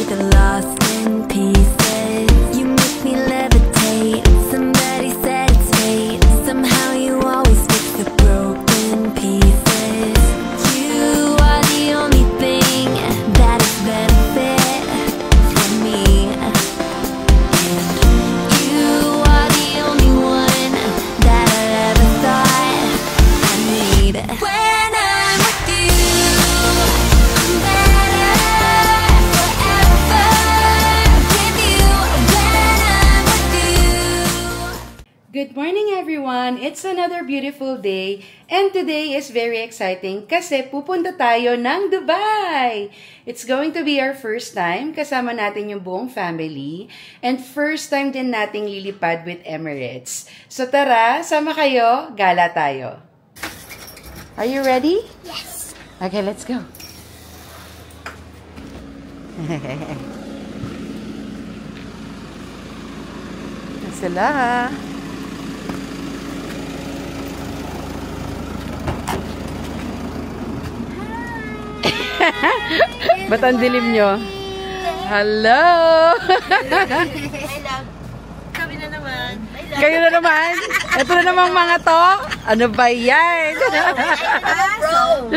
get lost in pieces. You make me levitate. Somebody said it's fate. Somehow you always fix the broken pieces. You are the only thing that is benefit for me. And you are the only one that I ever thought I need. When I'm with you, I'm better forever with you. When I'm with you. Good morning everyone! It's another beautiful day and today is very exciting kasi pupunta tayo ng Dubai! It's going to be our first time kasama natin yung buong family and first time din nating lilipad with Emirates. So tara, sama kayo, gala tayo! Are you ready? Yes. Okay, let's go! Sila! Ba't ang dilim nyo? Hello! Kami na naman. Kayo na naman? Ito na namang mga to? Ano ba yan? Bro!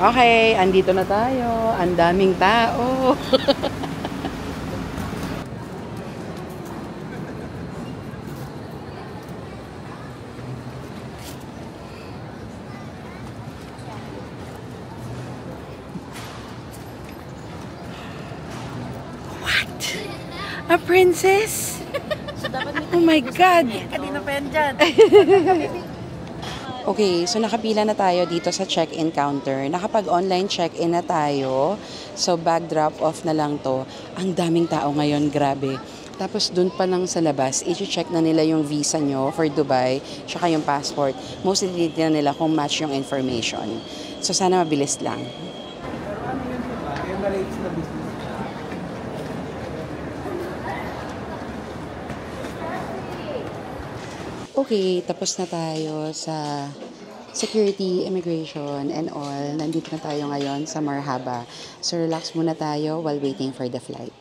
Okay, andito na tayo. Ang daming tao. What? A princess? Oh my God! Kanina pa yan dyan. Okay, so nakapila na tayo dito sa check-in counter. Nakapag-online check-in na tayo. So, bag drop-off na lang to. Ang daming tao ngayon, grabe. Tapos, dun pa lang sa labas, i-check na nila yung visa nyo for Dubai, tsaka yung passport. Mostly, titignan nila kung match yung information. So, sana mabilis lang. Okay, tapos na tayo sa security, immigration, and all. Nandito na tayo ngayon sa Marhaba. So, relax muna tayo while waiting for the flight.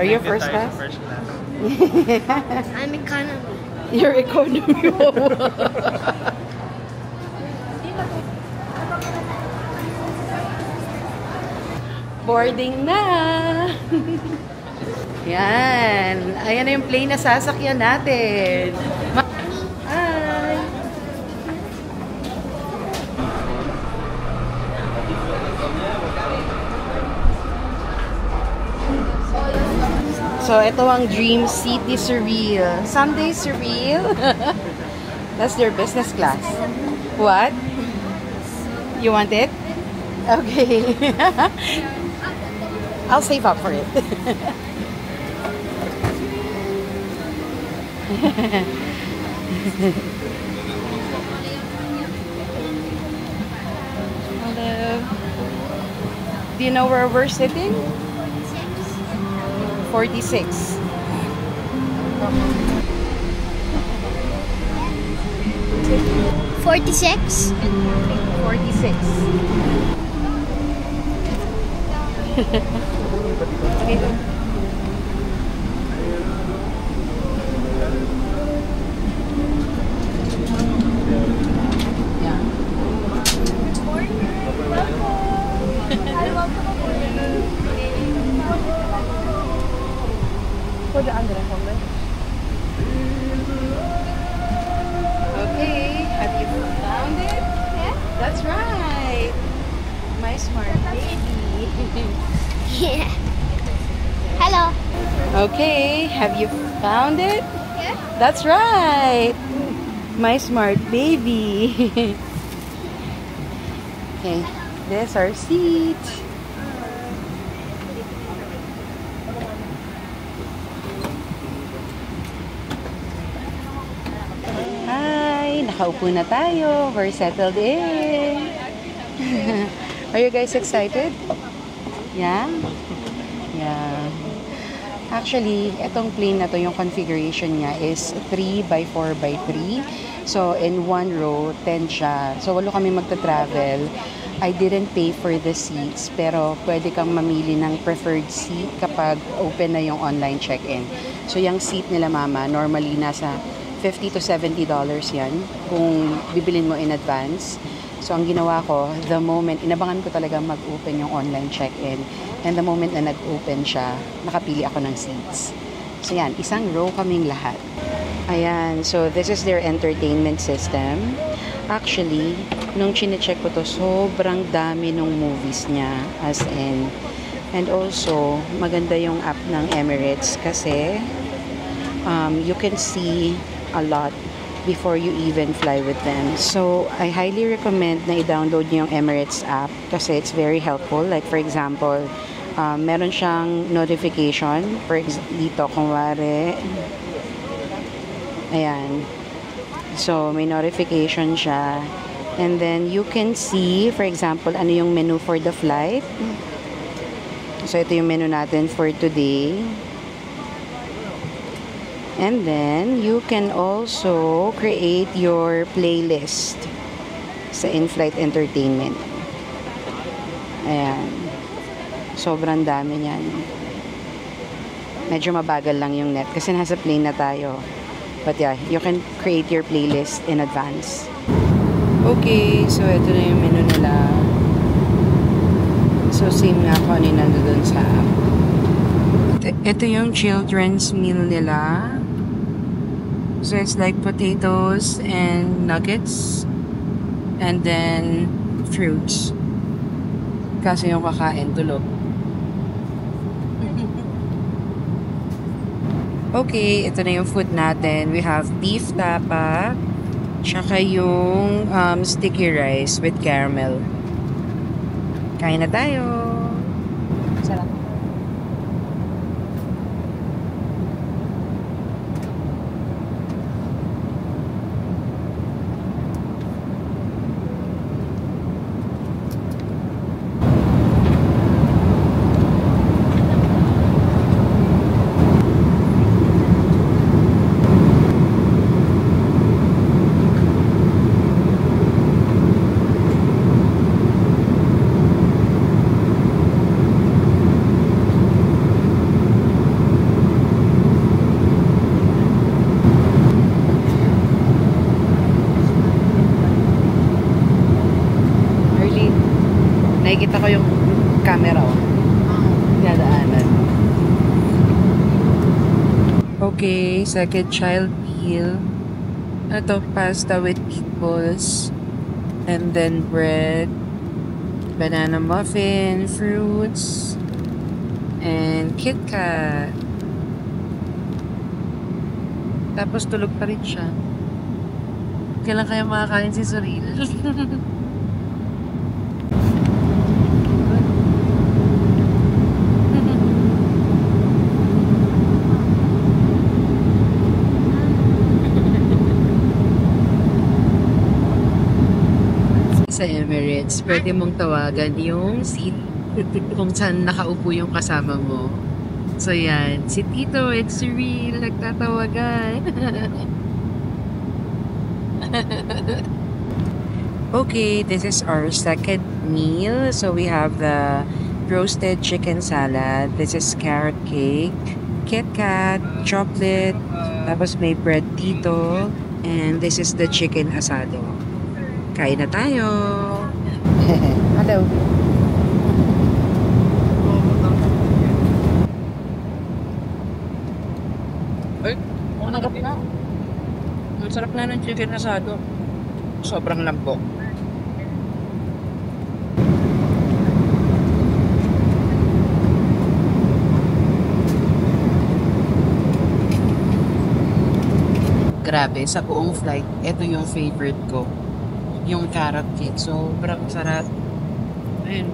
Are you first class? I'm economy. Your economy. Boarding na! Yan. Ayan na yung plane na sasakyan natin. Hi! So, ito ang Dream City Surreal. Sunday Surreal. That's their business class. What? You want it? Okay. I'll save up for it. Hello. Do you know where we're sitting? 46. 46? 46. Okay. Yeah. Hello. Okay, have you found it? Yeah. That's right. My smart baby. Okay, there's our seat. Hi, nakaupo na tayo. We're settled in. Are you guys excited? Yeah? Yeah. Actually, itong plane na to, yung configuration niya is 3x4x3. So, in one row, 10 siya. So, 8 kami magta-travel. I didn't pay for the seats, pero pwede kang mamili ng preferred seat kapag open na yung online check-in. So, yung seat nila, mama, normally nasa $50 to $70 yan kung bibilin mo in advance. So, ang ginawa ko, the moment, inabangan ko talaga mag-open yung online check-in. And the moment na nag-open siya, nakapili ako ng seats. So, yan, isang row kaming lahat. Ayan, so this is their entertainment system. Actually, nung chinecheck ko to, sobrang dami nung movies niya, as in. And also, maganda yung app ng Emirates kasi you can see a lot before you even fly with them. So, I highly recommend na i-download niyo yung Emirates app kasi it's very helpful. Like, for example, meron siyang notification. Dito, kunwari, ayan. So, may notification siya. And then, you can see, for example, ano yung menu for the flight. So, ito yung menu natin for today. And then, you can also create your playlist sa in-flight entertainment. Ayan. Sobrang dami niyan. Medyo mabagal lang yung net kasi nasa plane na tayo. But yeah, you can create your playlist in advance. Okay, so ito na yung menu nila. So, same nga kung ano yung nandun sa app. Ito yung children's meal nila. So, it's like potatoes and nuggets. And then, fruits. Kasi yung kakain, tulog. Okay, ito na yung food natin. We have beef tapa, tsaka yung sticky rice with caramel. Kain na tayo! Sarap. Nakikita ko yung camera, oh. Dadaanan. Okay, second child meal. Ito, pasta with meatballs. And then bread. Banana muffin, fruits. And Kit Kat. Tapos tulog pa rin siya. Kailan kaya makakain si Soril? Sa Emirates, pwede mong tawagan yung seat kung saan nakaupo yung kasama mo. So yan, si Tito at si Real nagtatawagan. Okay, this is our second meal. So we have the roasted chicken salad. This is carrot cake, Kit Kat, chocolate, tapos may bread dito, and this is the chicken asado. Kain na tayo! Hello! Ay, nanggap na. Ang sarap na ng chicken asado. Sobrang lambok. Grabe, sa buong flight, ito yung favorite ko. Yung carrot cake. Sobrang sarap. Ayun.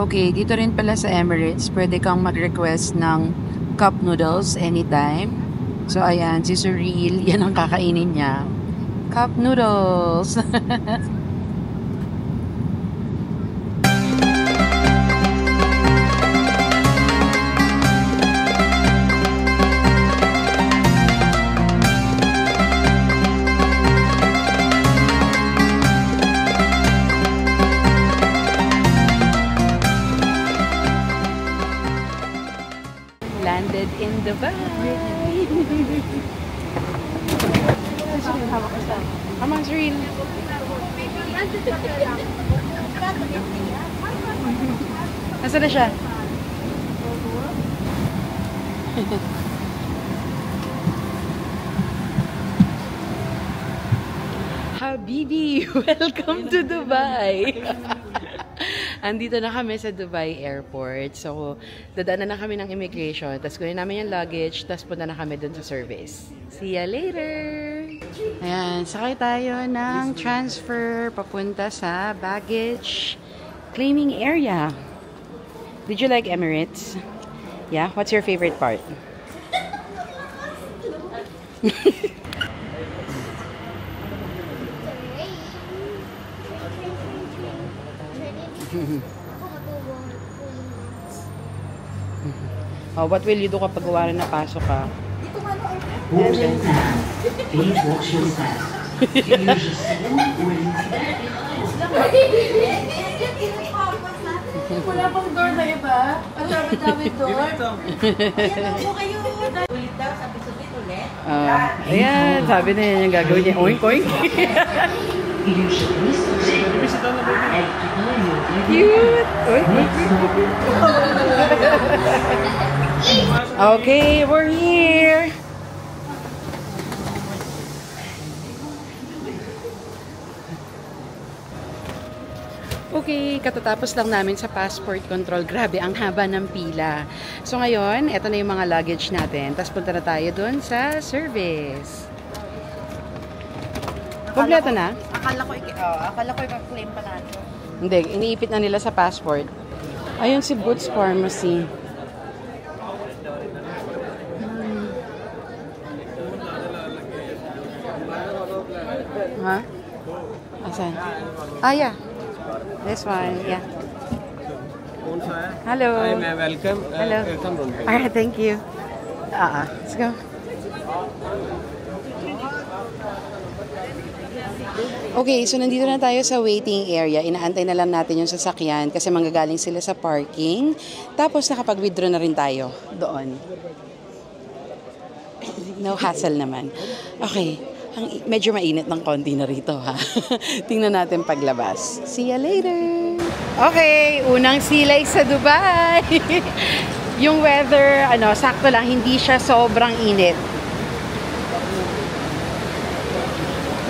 Okay, dito rin pala sa Emirates, pwede kang mag-request ng cup noodles anytime. So, ayan, si Surreal, yan ang kakainin niya. Cup noodles! Landed in Dubai. Come on, Zreen. Nasaan na siya? Habibi, welcome to Dubai. Andito na kami sa Dubai Airport. So, dadaan na kami ng immigration. Tapos kunin namin yung luggage. Tapos punta na kami dun sa service. See ya later! Ayan, sakay tayo ng transfer papunta sa baggage claiming area. Did you like Emirates? Yeah? What's your favorite part? Oh, what will you do kapag wala na pasok ka? Please wash yourself. Wala pang door na iba? Ang dami-dami door? Ayan, ako kayo. Ulit daw, sabi-sabi ulit. Ayan, sabi na yan yung gagawin niya. Oink, oink. Cute! Oink, oink. Okay, we're here. Okay, katatapos lang namin sa passport control. Grabe, ang haba ng pila. So ngayon, eto na yung mga luggage natin. Tapos punta na tayo dun sa service. Kompleto na? Akala ko i-claim pa natin. Hindi, iniipit na nila sa passport. Ayun si Boots Pharmacy. Ha? Asan? Ah, yeah. This one, yeah. Hello. Hi, ma'am. Welcome. Hello. Welcome room. Alright, thank you. Let's go. Okay, so nandito na tayo sa waiting area. Inaantay na lang natin yung sasakyan kasi manggagaling sila sa parking. Tapos nakapag-withdraw na rin tayo doon. No hassle naman. Okay, medyo mainit ng konti na rito ha. Tingnan natin paglabas. See ya later! Okay, unang silay sa Dubai. Yung weather, sakto lang, hindi siya sobrang init.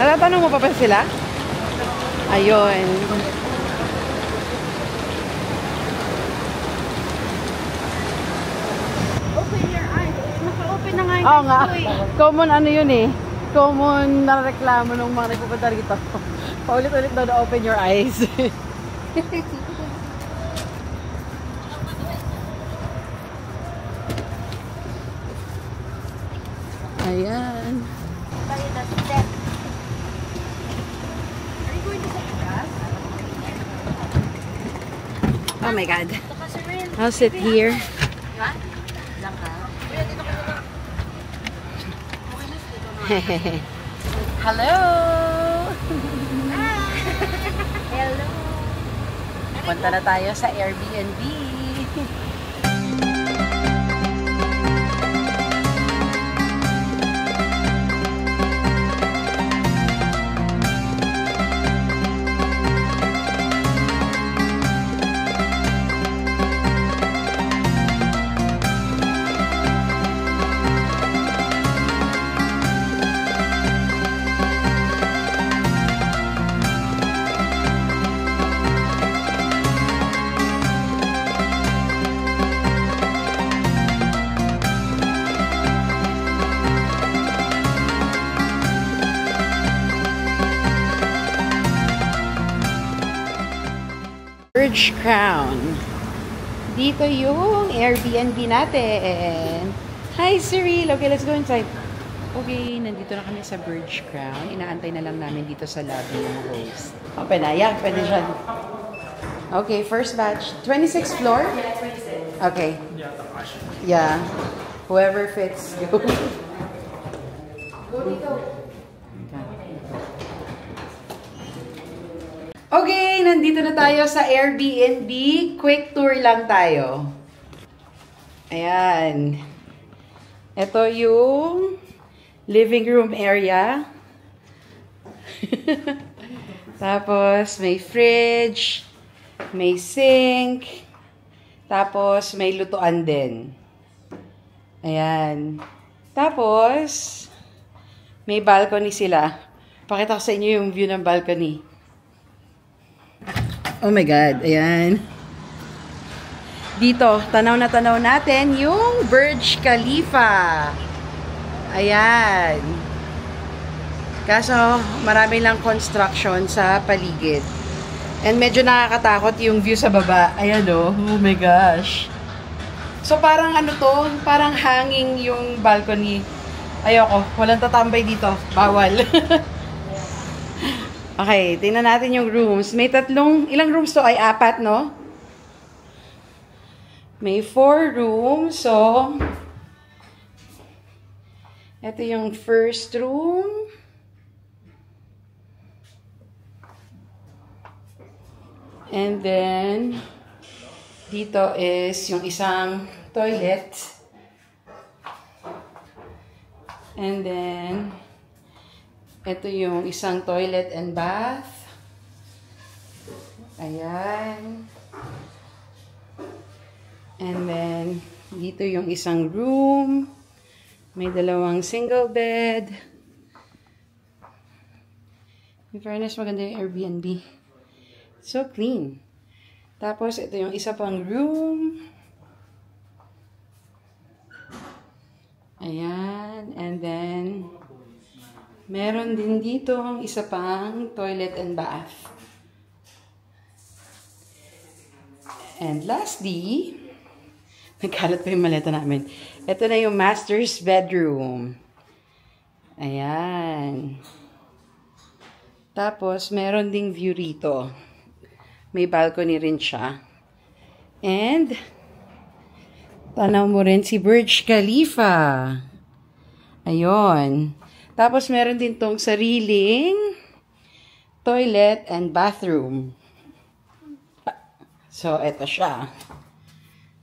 Natatanong mo pa ba sila? Ayun. Open your eyes. Naka-open na nga yung Oo nga. Common yun eh. Common na reklamo ng mga nagpupunta rito. Paulit-ulit daw na open your eyes. Ayan. Oh my God. I'll sit here. Hello! Hello. Punta na tayo sa Airbnb. Burj Crown. Dito yung Airbnb natin. Hi, Cyril! Okay, let's go inside. Okay, nandito na kami sa Burj Crown. Inaantay na lang namin dito sa lobby yung host. Open na. Yeah, pwede siya. Okay, first batch. 26th floor? Okay. Yeah. Whoever fits, go. Go dito. Okay, nandito na tayo sa Airbnb. Quick tour lang tayo. Ayan. Ito yung living room area. Tapos, may fridge, may sink, tapos may lutuan din. Ayan. Tapos, may balcony sila. Pakita ko sa inyo yung view ng balcony. Oh my God, ayan. Dito, tanaw na tanaw natin yung Burj Khalifa. Ayan. Kaso, marami lang construction sa paligid. And medyo nakakatakot yung view sa baba. Ayan oh my gosh. So parang ano to, parang hanging yung balcony. Ayoko, walang tatambay dito. Bawal. Okay, tingnan natin yung rooms. May ilang rooms to? Ay, 4, no? May 4 rooms. So, ito yung first room. And then, dito is yung isang toilet. And then, ito yung isang toilet and bath. Ayan. And then, dito yung isang room. May 2 single bed. In fairness, maganda yung Airbnb. So clean. Tapos, ito yung isa pang room. Ayan. And then, meron din dito ang isa pang toilet and bath. And lastly, nagkalat pa yung maleta namin. Ito na yung master's bedroom. Ayan. Tapos, meron ding view rito. May balcony rin siya. And, tanaw mo rin si Burj Khalifa. Ayun. Tapos, meron din tong sariling toilet and bathroom. So, eto siya.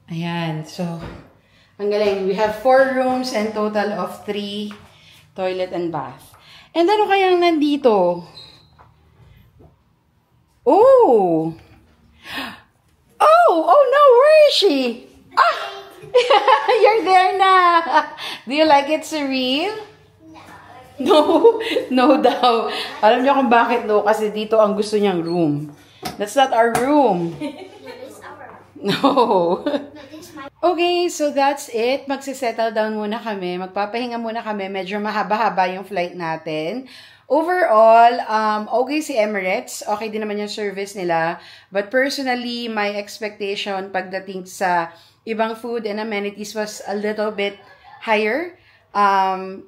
Ayan. So, ang galing. We have 4 rooms and total of 3 toilet and bath. And ano kayang nandito? Oh! Oh no, where is she? Ah! You're there na. Do you like it, Cyril? No daw. Alam niyo kung bakit no? Kasi dito ang gusto niyang room. That's not our room. No. Okay, so that's it. Magsisettle down muna kami. Magpapahinga muna kami. Medyo mahaba-haba yung flight natin. Overall, okay si Emirates. Okay din naman yung service nila. But personally, my expectation pagdating sa ibang food and amenities was a little bit higher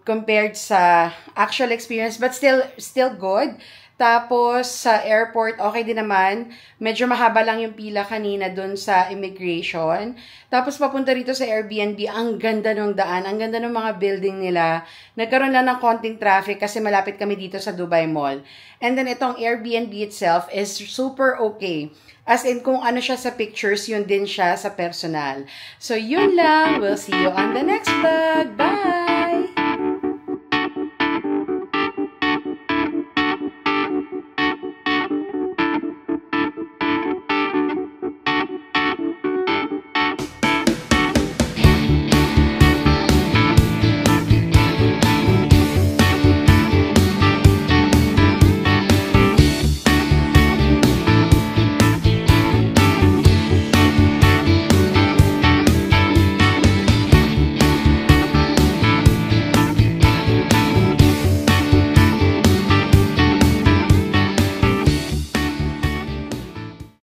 compared sa actual experience, but still good. Tapos sa airport, okay din naman. Medyo mahaba lang yung pila kanina dun sa immigration. Tapos papunta rito sa Airbnb, ang ganda ng daan, ang ganda ng mga building nila. Nagkaroon lang ng konting traffic kasi malapit kami dito sa Dubai Mall. And then itong Airbnb itself is super okay. As in, kung ano siya sa pictures, yun din siya sa personal. So, yun lang. We'll see you on the next vlog. Bye!